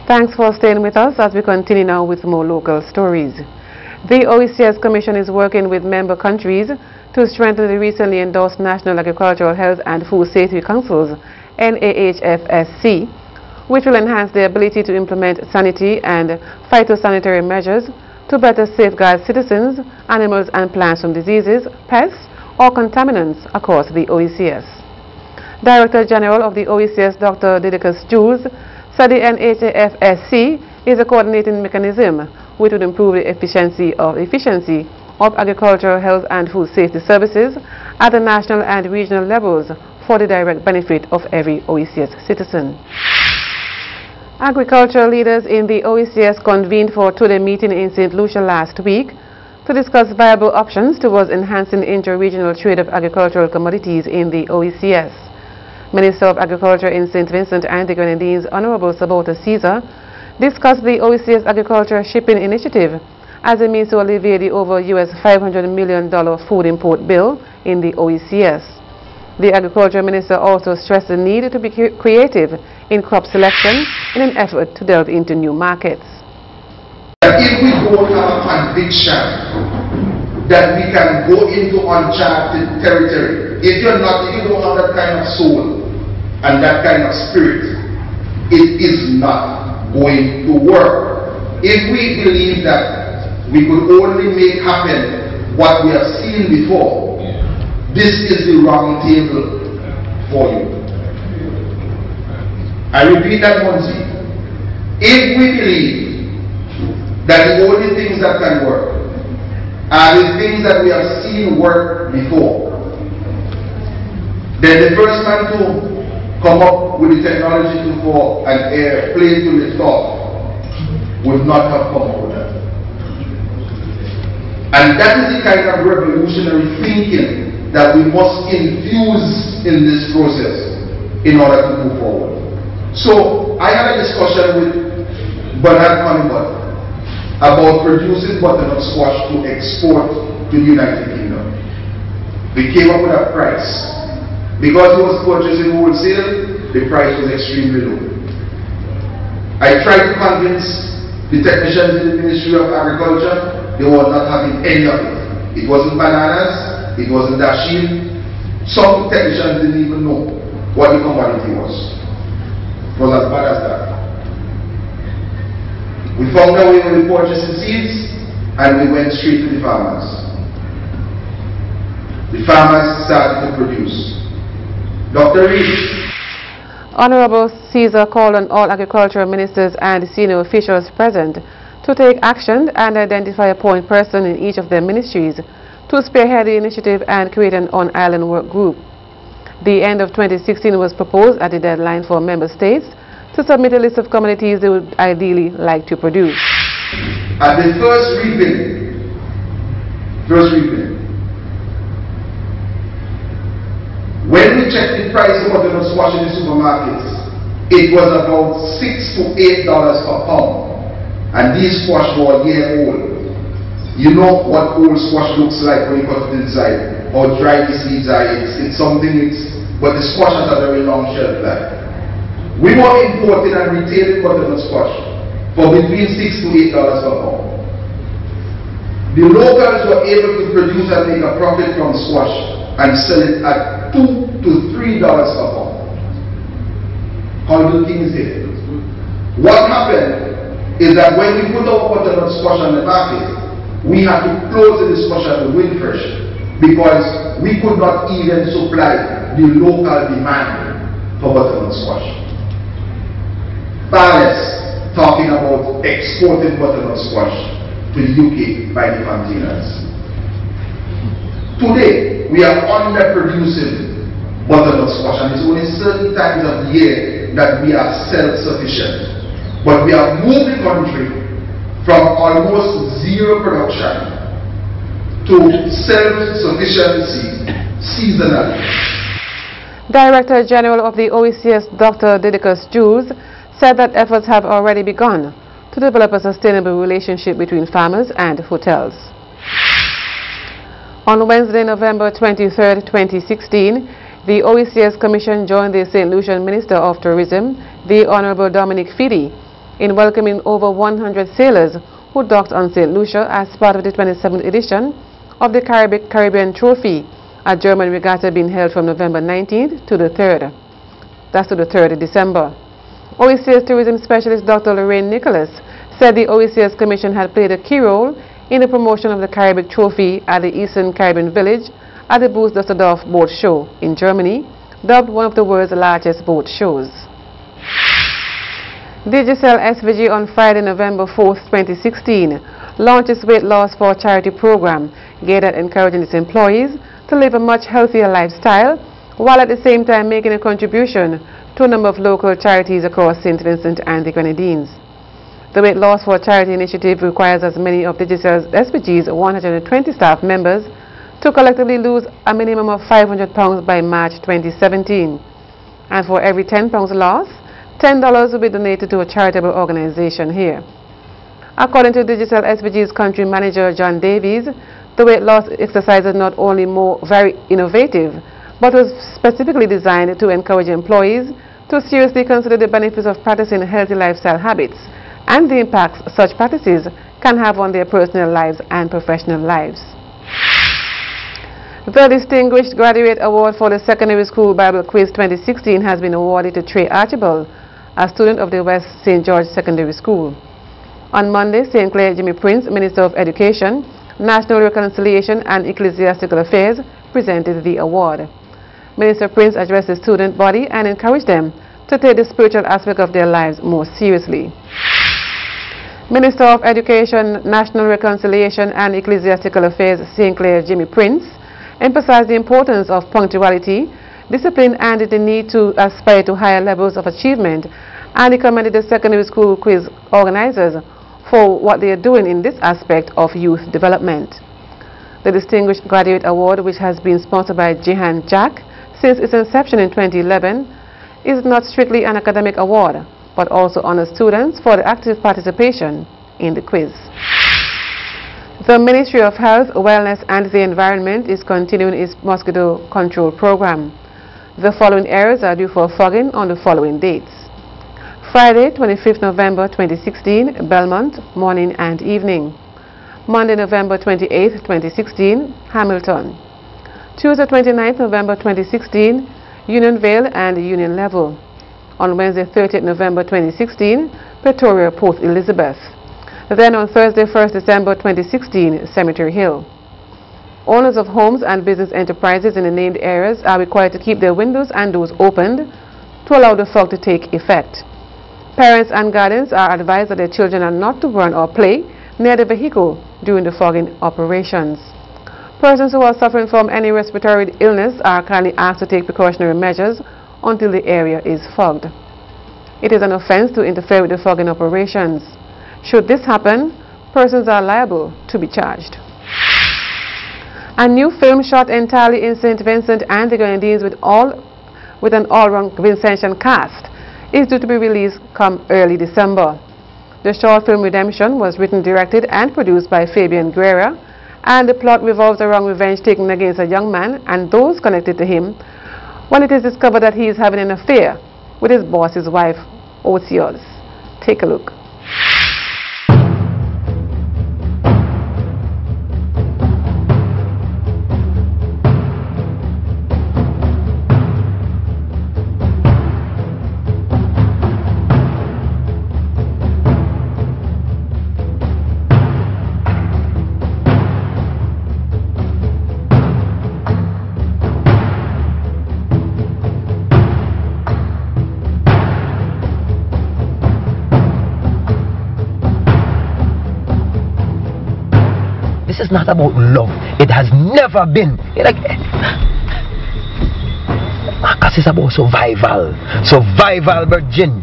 Thanks for staying with us as we continue now with more local stories. The OECS Commission is working with member countries to strengthen the recently endorsed National Agricultural Health and Food Safety Councils, NAHFSC, which will enhance their ability to implement sanitary and phytosanitary measures to better safeguard citizens, animals and plants from diseases, pests or contaminants across the OECS. Director General of the OECS, Dr. Didicus Jules, said the NAHFSC is a coordinating mechanism which would improve the efficiency of agricultural health and food safety services at the national and regional levels for the direct benefit of every OECS citizen. Agricultural leaders in the OECS convened for a two-day meeting in St. Lucia last week to discuss viable options towards enhancing inter-regional trade of agricultural commodities in the OECS. Minister of Agriculture in St. Vincent and the Grenadines, Honorable Sabota Caesar, discussed the OECS Agriculture Shipping Initiative as a means to alleviate the over US $500 million food import bill in the OECS. The Agriculture Minister also stressed the need to be creative in crop selection in an effort to delve into new markets. If we don't have a conviction that we can go into uncharted territory, if you don't have that kind of soul and that kind of spirit, it is not going to work. If we believe that we could only make happen what we have seen before, this is the wrong table for you. I repeat that once again. If we believe that the only things that can work are the things that we have seen work before, then the first man to come up with the technology for an airplane to lift off would not have come up with that. And that is the kind of revolutionary thinking that we must infuse in this process in order to move forward. So I had a discussion with Bernard Honeybud about producing butternut squash to export to the United Kingdom. We came up with a price. Because he was purchasing wholesale, the price was extremely low. I tried to convince the technicians in the Ministry of Agriculture, they were not having any of it. It wasn't bananas, it wasn't dasheen. Some technicians didn't even know what the commodity was. It was as bad as that. We found our way with purchasing seeds and we went straight to the farmers. The farmers started to produce. Dr. Reed. Honorable Caesar called on all agricultural ministers and senior officials present to take action and identify a point person in each of their ministries to spearhead the initiative and create an on-island work group. The end of 2016 was proposed as the deadline for member states to submit a list of commodities they would ideally like to produce. At the first reaping, when we checked the price of butternut squash in the supermarkets, it was about $6 to $8 per pound. And these squash were a year old. You know what old squash looks like when you cut it inside, how dry the seeds are. It's something, but the squash has a very long shelf life. We were importing and retailing butternut squash for between $6 to $8 per pound. The locals were able to produce and make a profit from squash and sell it at $2 to $3 per pound. How do things here? What happened is that when we put our butternut squash on the market, we had to close the discussion with Windfresh because we could not even supply the local demand for butternut squash. Far less talking about exporting butternut squash to the UK by the containers. Today, we are underproducing butternut squash, and it's only certain times of the year that we are self-sufficient. But we have moved the country from almost zero production to self-sufficiency seasonally. Director General of the OECS, Dr. Didicus Jules, said that efforts have already begun to develop a sustainable relationship between farmers and hotels. On Wednesday, November 23, 2016, the OECS Commission joined the St. Lucian Minister of Tourism, the Honorable Dominic Fidi, in welcoming over 100 sailors who docked on St. Lucia as part of the 27th edition of the Caribbean Trophy, a German regatta being held from November 19th to the 3rd. That's to the 3rd of December. OECS Tourism Specialist Dr. Lorraine Nicholas said the OECS Commission had played a key role in the promotion of the Caribbean Trophy at the Eastern Caribbean Village at the Boost Dusseldorf Boat Show in Germany, dubbed one of the world's largest boat shows. Digicel SVG on Friday, November 4th, 2016, launched its weight loss for charity program geared at encouraging its employees to live a much healthier lifestyle, while at the same time making a contribution to a number of local charities across St. Vincent and the Grenadines. The Weight Loss for Charity initiative requires as many of Digicel's SVG's 120 staff members to collectively lose a minimum of 500 pounds by March 2017. And for every 10 pounds lost, $10 will be donated to a charitable organization here. According to Digicel SVG's country manager John Davies, the weight loss exercise is not only very innovative, but was specifically designed to encourage employees to seriously consider the benefits of practicing healthy lifestyle habits and the impacts such practices can have on their personal lives and professional lives. The Distinguished Graduate Award for the Secondary School Bible Quiz 2016 has been awarded to Trey Archibald, a student of the West St. George Secondary School. On Monday, St. Clair Jimmy Prince, Minister of Education, National Reconciliation and Ecclesiastical Affairs, presented the award. Minister Prince addressed the student body and encouraged them to take the spiritual aspect of their lives more seriously. Minister of Education, National Reconciliation and Ecclesiastical Affairs, St. Clair Jimmy Prince, emphasized the importance of punctuality, discipline, and the need to aspire to higher levels of achievement, and he commended the secondary school quiz organizers for what they are doing in this aspect of youth development. The Distinguished Graduate Award, which has been sponsored by Jihan Jack since its inception in 2011, is not strictly an academic award, but also honors students for the active participation in the quiz. The Ministry of Health, Wellness and the Environment is continuing its mosquito control program. The following areas are due for fogging on the following dates: Friday, 25th November 2016, Belmont, morning and evening. Monday, November 28th, 2016, Hamilton. Tuesday, 29th November 2016, Unionville and Union Level. On Wednesday, 30th November 2016, Pretoria, Port Elizabeth. Then on Thursday, 1st December 2016, Cemetery Hill. Owners of homes and business enterprises in the named areas are required to keep their windows and doors opened to allow the fog to take effect. Parents and guardians are advised that their children are not to run or play near the vehicle during the fogging operations. Persons who are suffering from any respiratory illness are kindly asked to take precautionary measures until the area is fogged. It is an offense to interfere with the fogging operations. Should this happen, persons are liable to be charged. A new film shot entirely in St. Vincent and the Grenadines with an all-round Vincentian cast is due to be released come early December. The short film Redemption was written, directed and produced by Fabian Guerra, and the plot revolves around revenge taken against a young man and those connected to him when it is discovered that he is having an affair with his boss's wife, Otios. Take a look. This is not about love. It has never been. Because it's about survival. Survival, Virgin.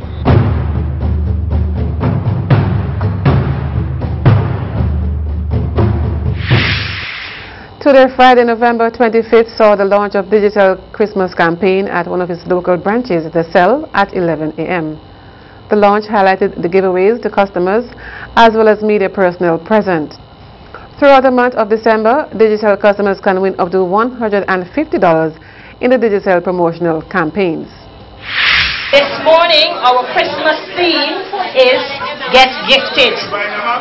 Today, Friday, November 25th, saw the launch of digital Christmas campaign at one of its local branches, The Cell, at 11 a.m. The launch highlighted the giveaways to customers as well as media personnel present. Throughout the month of December, digital customers can win up to $150 in the digital promotional campaigns. This morning, our Christmas theme is Get Gifted.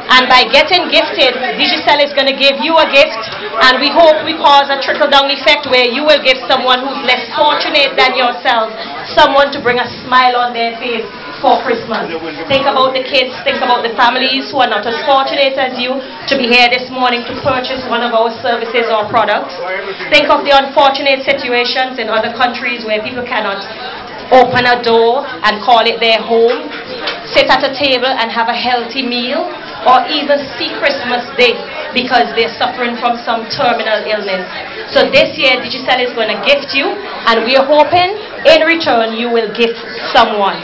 And by getting gifted, Digicel is going to give you a gift, and we hope we cause a trickle-down effect where you will give someone who's less fortunate than yourself someone to bring a smile on their face for Christmas. Think about the kids, think about the families who are not as fortunate as you to be here this morning to purchase one of our services or products. Think of the unfortunate situations in other countries where people cannot open a door and call it their home, sit at a table and have a healthy meal, or even see Christmas Day because they're suffering from some terminal illness. So this year, Digicel is going to gift you, and we are hoping in return you will gift someone.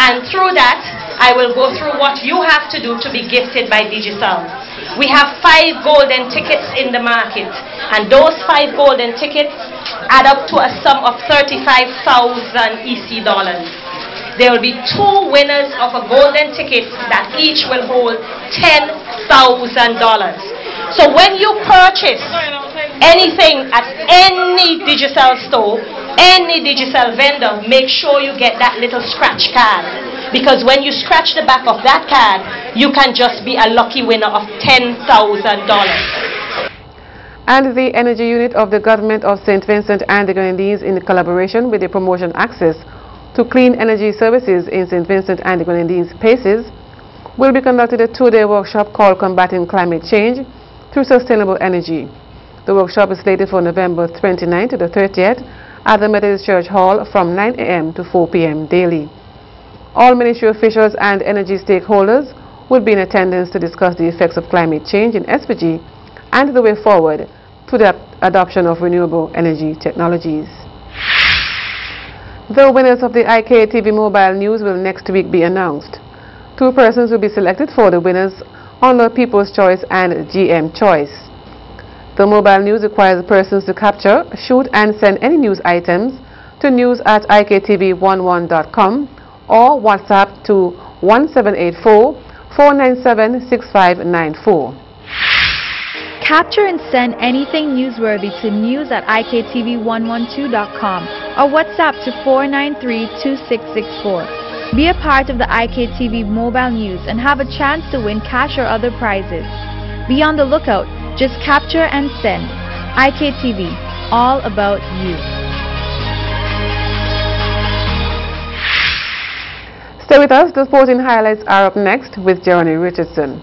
And through that, I will go through what you have to do to be gifted by Digicel. We have 5 golden tickets in the market, and those 5 golden tickets add up to a sum of 35,000 EC dollars. There will be 2 winners of a golden ticket that each will hold $10,000. So when you purchase anything at any Digicel store, any Digicel vendor, make sure you get that little scratch card. Because when you scratch the back of that card, you can just be a lucky winner of $10,000. And the Energy Unit of the Government of St. Vincent and the Grenadines, in collaboration with the Promotion Access to Clean Energy Services in St. Vincent and the Grenadines, PACES, will be conducting a 2-day workshop called Combating Climate Change Through Sustainable Energy. The workshop is slated for November 29th to the 30th at the Methodist Church Hall from 9 a.m. to 4 p.m. daily. All ministry officials and energy stakeholders will be in attendance to discuss the effects of climate change in SPG and the way forward to the adoption of renewable energy technologies. The winners of the IKtv mobile news will next week be announced. 2 persons will be selected for the winners under People's Choice and GM Choice. The mobile news requires persons to capture, shoot and send any news items to news@iktv11.com or WhatsApp to 1784-497-6594. Capture and send anything newsworthy to news@iktv112.com or WhatsApp to 493-2664. Be a part of the IKtv mobile news and have a chance to win cash or other prizes. Be on the lookout. Just capture and send. IKtv, all about you. Stay with us. The sporting highlights are up next with Jeremy Richardson.